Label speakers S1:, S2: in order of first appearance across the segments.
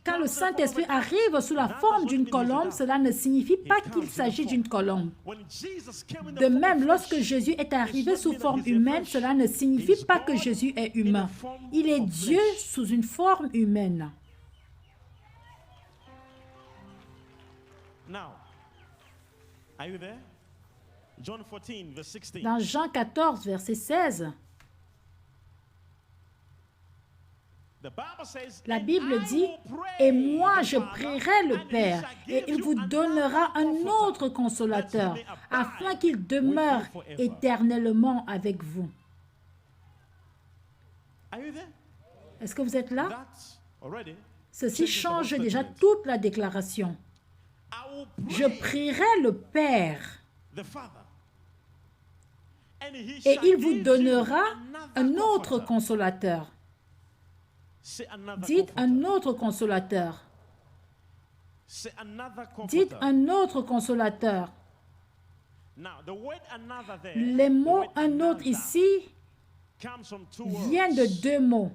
S1: Quand le Saint-Esprit arrive sous la forme d'une colombe, cela ne signifie pas qu'il s'agit d'une colombe. De même, lorsque Jésus est arrivé sous forme humaine, cela ne signifie pas que Jésus est humain. Il est Dieu sous une forme humaine. Dans Jean 14, verset 16, la Bible dit, « Et moi je prierai le Père, et il vous donnera un autre consolateur, afin qu'il demeure éternellement avec vous. » Est-ce que vous êtes là? Ceci change déjà toute la déclaration. Je prierai le Père, et il vous donnera un autre consolateur. Dites un autre consolateur. Dites un autre consolateur. Les mots « un autre » ici viennent de deux mots.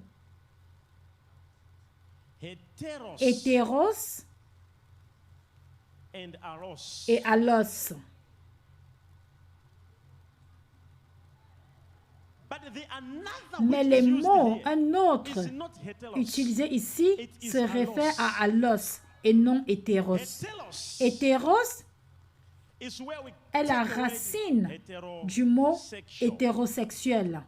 S1: Hétéros et allos. Mais les mots « un autre » utilisés ici se réfèrent à allos et non hétéros. Hétéros est la racine du mot hétérosexuel,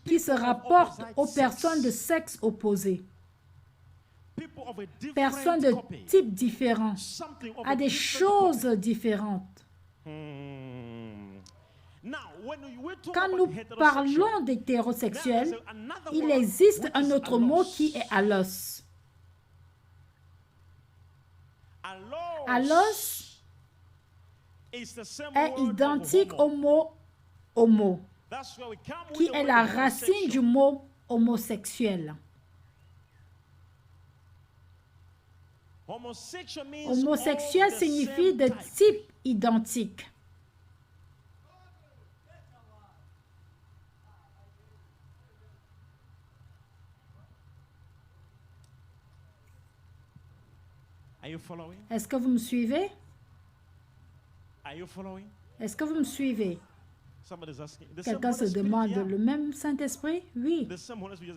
S1: qui se rapporte aux personnes de sexe opposé. Personnes de type différent, à des choses différentes. Quand nous parlons d'hétérosexuel, il existe un autre mot qui est allos. Allos est identique au mot homo, qui est la racine du mot homosexuel. Homosexuel signifie de type identique. Est-ce que vous me suivez? Est-ce que vous me suivez? Quelqu'un se demande, le même Saint-Esprit? Oui,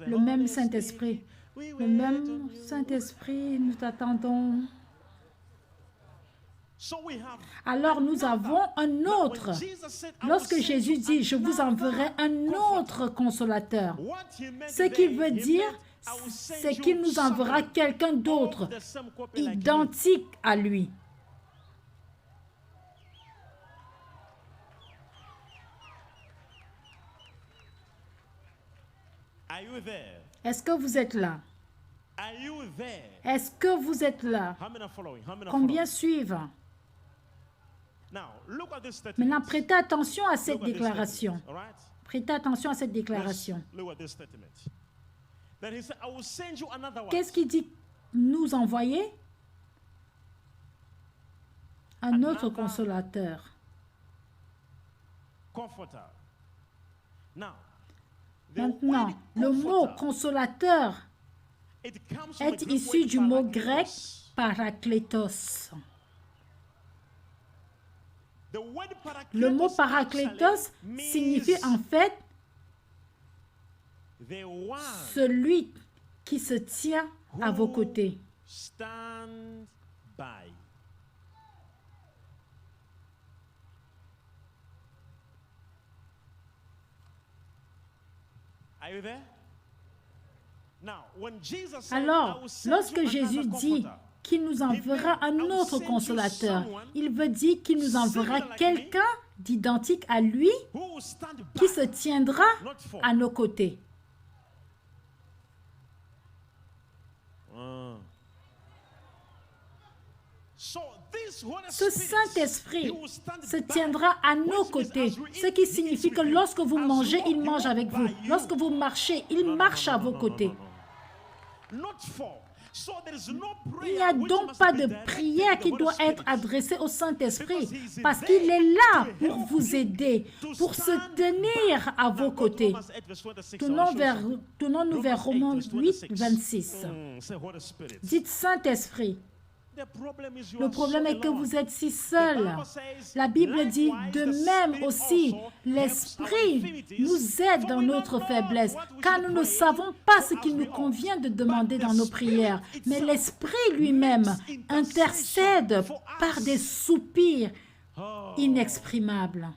S1: le même Saint-Esprit. Le même Saint-Esprit, nous t'attendons. Alors nous avons un autre. Lorsque Jésus dit, je vous enverrai un autre consolateur, ce qu'il veut dire, c'est qu'il nous enverra quelqu'un d'autre, identique à lui. Est-ce que vous êtes là? Est-ce que vous êtes là? Combien suivent? Maintenant, prêtez attention à cette déclaration. Prêtez attention à cette déclaration. Qu'est-ce qu'il dit nous envoyer? Un autre consolateur. Maintenant, le mot consolateur est issu du mot grec parakletos. Le mot parakletos signifie en fait celui qui se tient à vos côtés. Alors, lorsque Jésus dit qu'il nous enverra un autre consolateur, il veut dire qu'il nous enverra quelqu'un d'identique à lui qui se tiendra à nos côtés. Ce Saint-Esprit se tiendra à nos côtés, ce qui signifie que lorsque vous mangez, il mange avec vous. Lorsque vous marchez, il marche à vos côtés. Il n'y a donc pas de prière qui doit être adressée au Saint-Esprit parce qu'il est là pour vous aider, pour se tenir à vos côtés. Tournons-nous vers Romains 8, 26. Dites Saint-Esprit. Le problème est que vous êtes si seul. La Bible dit de même aussi, l'Esprit nous aide dans notre faiblesse, car nous ne savons pas ce qu'il nous convient de demander dans nos prières. Mais l'Esprit lui-même intercède par des soupirs inexprimables.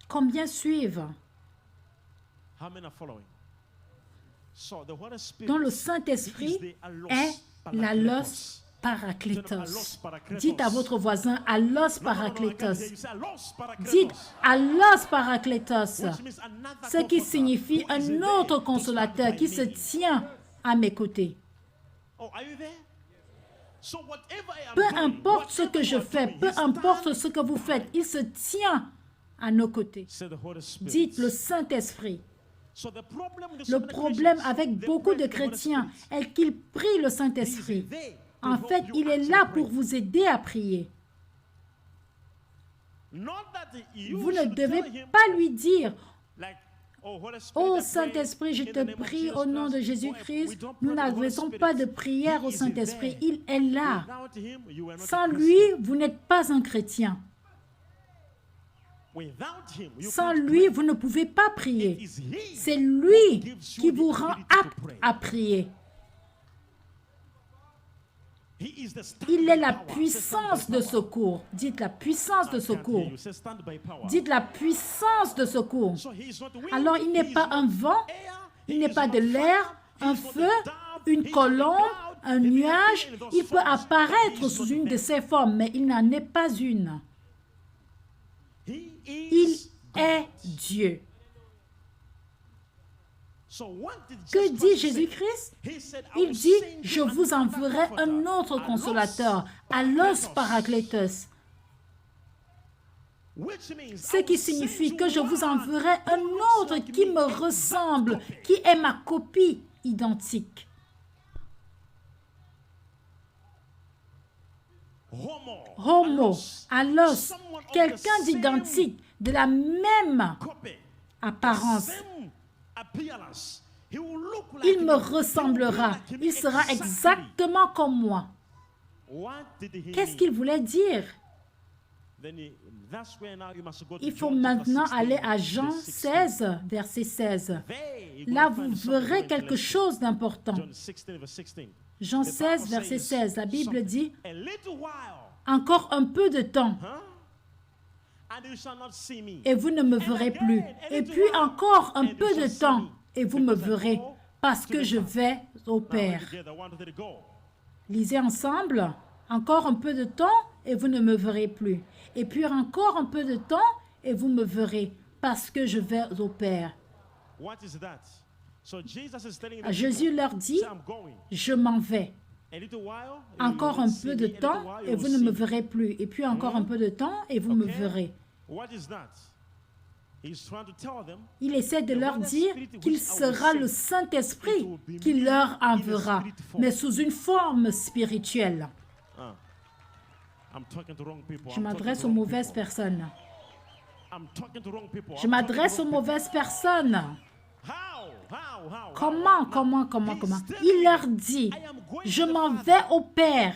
S1: Combien suivent? Dans le Saint-Esprit est l'allos parakletos. Dites à votre voisin allos parakletos. Dites allos parakletos, ce qui signifie un autre consolateur qui se tient à mes côtés. Peu importe ce que je fais, peu importe ce que vous faites, il se tient à nos côtés. Dites le Saint-Esprit. Le problème avec beaucoup de chrétiens est qu'ils prient le Saint-Esprit. En fait, il est là pour vous aider à prier. Vous ne devez pas lui dire « Oh Saint-Esprit, je te prie au nom de Jésus-Christ. » Nous n'adressons pas de prière au Saint-Esprit. Il est là. Sans lui, vous n'êtes pas un chrétien. Sans lui, vous ne pouvez pas prier. C'est lui qui vous rend apte à prier. Il est la puissance de secours. Dites la puissance de secours. Dites la puissance de secours. Alors, il n'est pas un vent, il n'est pas de l'air, un feu, une colombe, un nuage. Il peut apparaître sous une de ces formes, mais il n'en est pas une. Il est Dieu. Que dit Jésus-Christ? Il dit, je vous enverrai un autre consolateur, allos parakletos. Ce qui signifie que je vous enverrai un autre qui me ressemble, qui est ma copie identique. Homo, allos, quelqu'un d'identique, de la même apparence. Il me ressemblera, il sera exactement comme moi. Qu'est-ce qu'il voulait dire? Il faut maintenant aller à Jean 16, verset 16. Là, vous verrez quelque chose d'important. Jean 16, verset 16, la Bible dit, « Encore un peu de temps, et vous ne me verrez plus. Et puis encore un peu de temps, et vous me verrez, parce que je vais au Père. » Lisez ensemble. « Encore un peu de temps, et vous ne me verrez plus. Et puis encore un peu de temps, et vous me verrez, parce que je vais au Père. » Jésus leur dit, « Je m'en vais. Encore un peu de temps, et vous ne me verrez plus. Et puis encore un peu de temps, et vous me verrez. » Il essaie de leur dire qu'il sera le Saint-Esprit qui leur enverra, mais sous une forme spirituelle. Je m'adresse aux mauvaises personnes. Je m'adresse aux mauvaises personnes. Comment? Il leur dit, je m'en vais au Père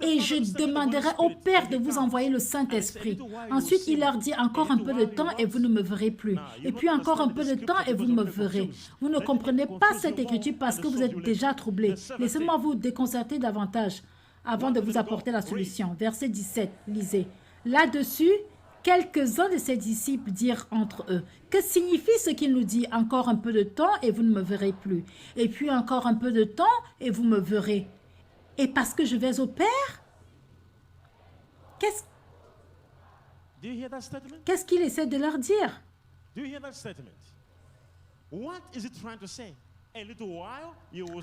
S1: et je demanderai au Père de vous envoyer le Saint-Esprit. Ensuite, il leur dit encore un peu de temps et vous ne me verrez plus. Et puis encore un peu de temps et vous me verrez. Vous ne comprenez pas cette écriture parce que vous êtes déjà troublés. Laissez-moi vous déconcerter davantage avant de vous apporter la solution. Verset 17, lisez. Là-dessus, quelques-uns de ses disciples dirent entre eux, « Que signifie ce qu'il nous dit? Encore un peu de temps et vous ne me verrez plus. Et puis encore un peu de temps et vous me verrez. Et parce que je vais au Père? » Qu'est-ce qu'il essaie de leur dire?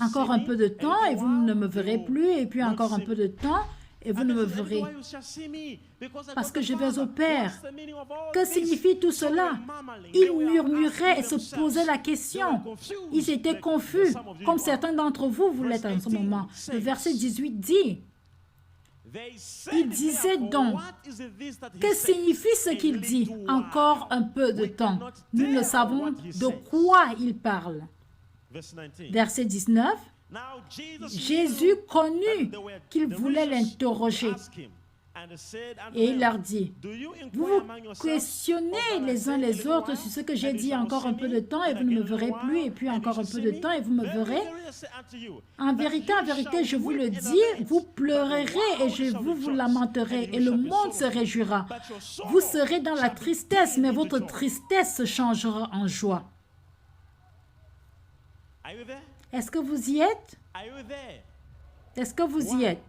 S1: Encore un peu de temps et vous ne me verrez plus. Et puis encore un peu de temps et vous ne me verrez, parce que je vais au Père. Que signifie tout cela? Ils murmuraient et se posaient la question. Ils étaient confus, comme certains d'entre vous, vous l'êtes en ce moment. Le verset 18 dit, il disait donc, que signifie ce qu'il dit? Encore un peu de temps. Nous ne savons de quoi il parle. Verset 19. Jésus connut qu'ils voulaient l'interroger. Et il leur dit, vous vous questionnez les uns les autres sur ce que j'ai dit encore un peu de temps et vous ne me verrez plus, et puis encore un peu de temps et vous me verrez. En vérité, je vous le dis, vous pleurerez et vous lamenterez et le monde se réjouira. Vous serez dans la tristesse, mais votre tristesse se changera en joie. Est-ce que vous y êtes? Est-ce que vous y êtes?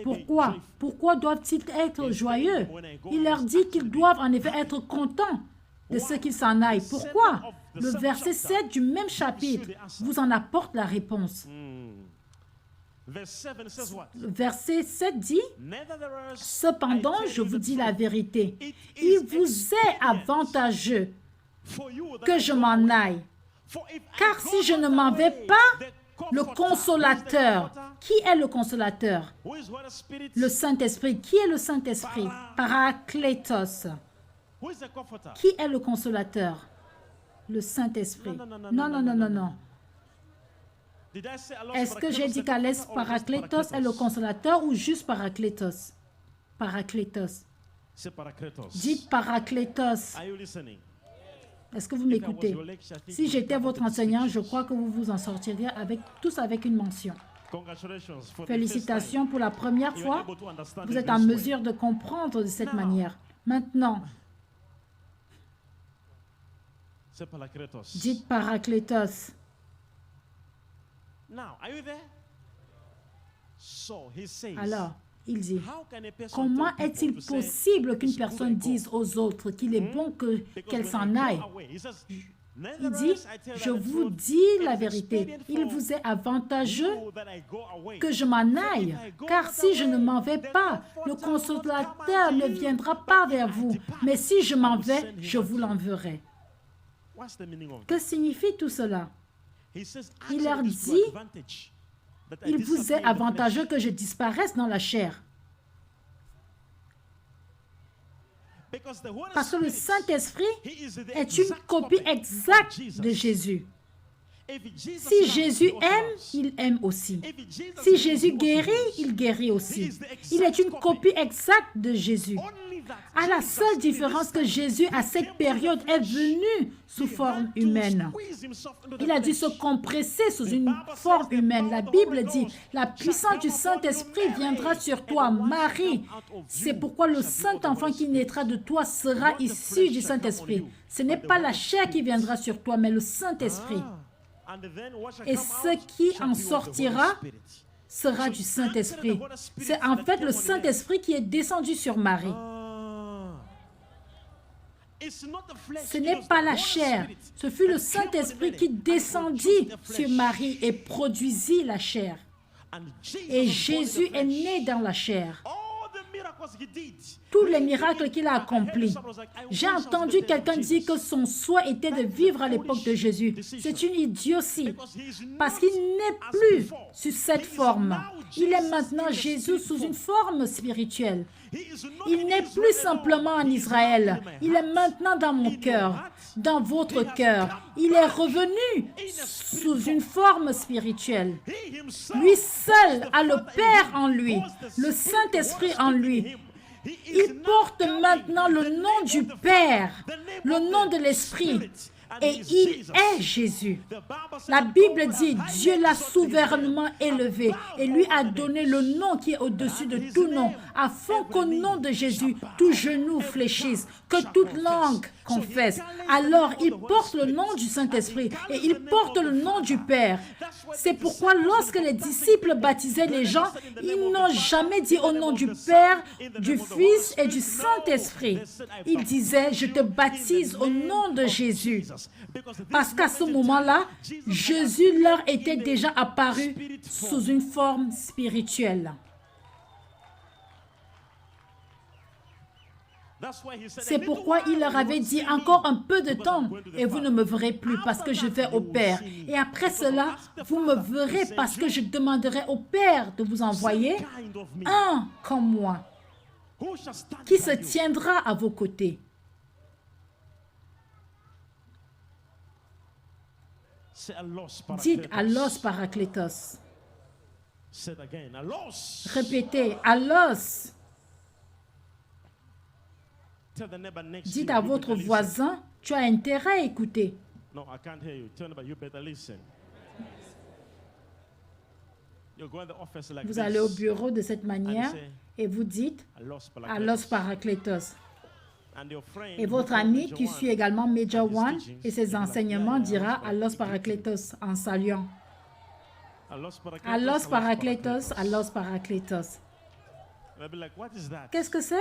S1: Pourquoi? Pourquoi doivent-ils être joyeux? Il leur dit qu'ils doivent en effet être contents de ce qu'ils s'en aillent. Pourquoi? Le verset 7 du même chapitre vous en apporte la réponse. Le verset 7 dit, « Cependant, je vous dis la vérité, il vous est avantageux que je m'en aille. Car si je ne m'en vais pas, le consolateur, qui est le consolateur? Le Saint-Esprit. Qui est le Saint-Esprit? Parakletos. Qui est le consolateur? Le Saint-Esprit. Non. Est-ce que j'ai dit qu'Alès Parakletos est le consolateur ou juste Parakletos? Parakletos. Dites Parakletos. Est-ce que vous m'écoutez? Si j'étais votre enseignant, je crois que vous vous en sortiriez tous avec une mention. Félicitations pour la première fois. Vous êtes en mesure de comprendre de cette manière. Maintenant, dites Parakletos. Alors, il dit, comment est-il possible qu'une personne dise aux autres qu'il est bon qu'elle s'en aille? Il dit, je vous dis la vérité, il vous est avantageux que je m'en aille, car si je ne m'en vais pas, le consolateur ne viendra pas vers vous, mais si je m'en vais, je vous l'enverrai. Que signifie tout cela? Il leur dit, il vous est avantageux que je disparaisse dans la chair. Parce que le Saint-Esprit est une copie exacte de Jésus. Si Jésus aime, il aime aussi. Si Jésus guérit, il guérit aussi. Il est une copie exacte de Jésus. À la seule différence que Jésus, à cette période, est venu sous forme humaine. Il a dû se compresser sous une forme humaine. La Bible dit, la puissance du Saint-Esprit viendra sur toi, Marie. C'est pourquoi le Saint-Enfant qui naîtra de toi sera issu du Saint-Esprit. Ce n'est pas la chair qui viendra sur toi, mais le Saint-Esprit. Et ce qui en sortira sera du Saint-Esprit. C'est en fait le Saint-Esprit qui est descendu sur Marie. Ce n'est pas la chair. Ce fut le Saint-Esprit qui descendit sur Marie et produisit la chair. Et Jésus est né dans la chair. Tous les miracles qu'il a accomplis. J'ai entendu quelqu'un dire que son souhait était de vivre à l'époque de Jésus. C'est une idiotie. Parce qu'il n'est plus sous cette forme. Il est maintenant Jésus sous une forme spirituelle. Il n'est plus simplement en Israël. Il est maintenant dans mon cœur, dans votre cœur. Il est revenu sous une forme spirituelle. Lui seul a le Père en lui, le Saint-Esprit en lui. Il porte maintenant le nom du Père, le nom de l'Esprit. Et il est Jésus. La Bible dit, Dieu l'a souverainement élevé et lui a donné le nom qui est au-dessus de tout nom, afin qu'au nom de Jésus, tout genou fléchisse, que toute langue confesse. Alors, il porte le nom du Saint-Esprit et il porte le nom du Père. C'est pourquoi lorsque les disciples baptisaient les gens, ils n'ont jamais dit au nom du Père, du Fils et du Saint-Esprit. Ils disaient, je te baptise au nom de Jésus. Parce qu'à ce moment-là, Jésus leur était déjà apparu sous une forme spirituelle. C'est pourquoi il leur avait dit encore un peu de temps et vous ne me verrez plus parce que je vais au Père. Et après cela, vous me verrez parce que je demanderai au Père de vous envoyer un comme moi qui se tiendra à vos côtés. Dites Allos Parakletos. Répétez Allos. Dites à votre voisin, tu as intérêt à écouter. Vous allez au bureau de cette manière et vous dites Allos Parakletos. Et votre ami qui suit également Major One et ses enseignements dira Allos Parakletos en saluant. Allos Parakletos, Allos Parakletos. Qu'est-ce que c'est?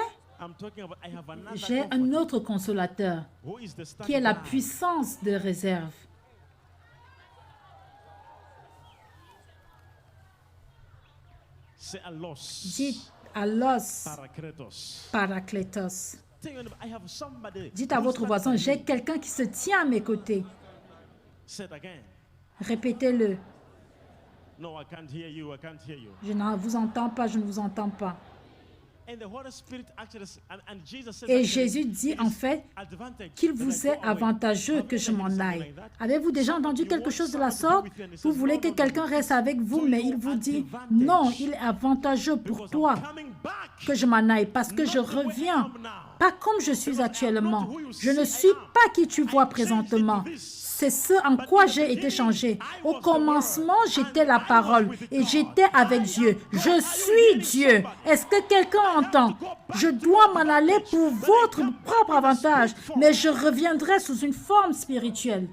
S1: J'ai un autre consolateur qui est la puissance de réserve. Dites Allos Parakletos. Dites à votre voisin, j'ai quelqu'un qui se tient à mes côtés. Répétez-le. Je ne vous entends pas, je ne vous entends pas. Et Jésus dit en fait qu'il vous est avantageux que je m'en aille. Avez-vous déjà entendu quelque chose de la sorte? Vous voulez que quelqu'un reste avec vous, mais il vous dit non, il est avantageux pour toi que je m'en aille parce que je reviens, pas comme je suis actuellement. Je ne suis pas qui tu vois présentement. C'est ce en quoi j'ai été changé. Au commencement, j'étais la parole et j'étais avec Dieu. Je suis Dieu. Est-ce que quelqu'un entend? Je dois m'en aller pour votre propre avantage, mais je reviendrai sous une forme spirituelle.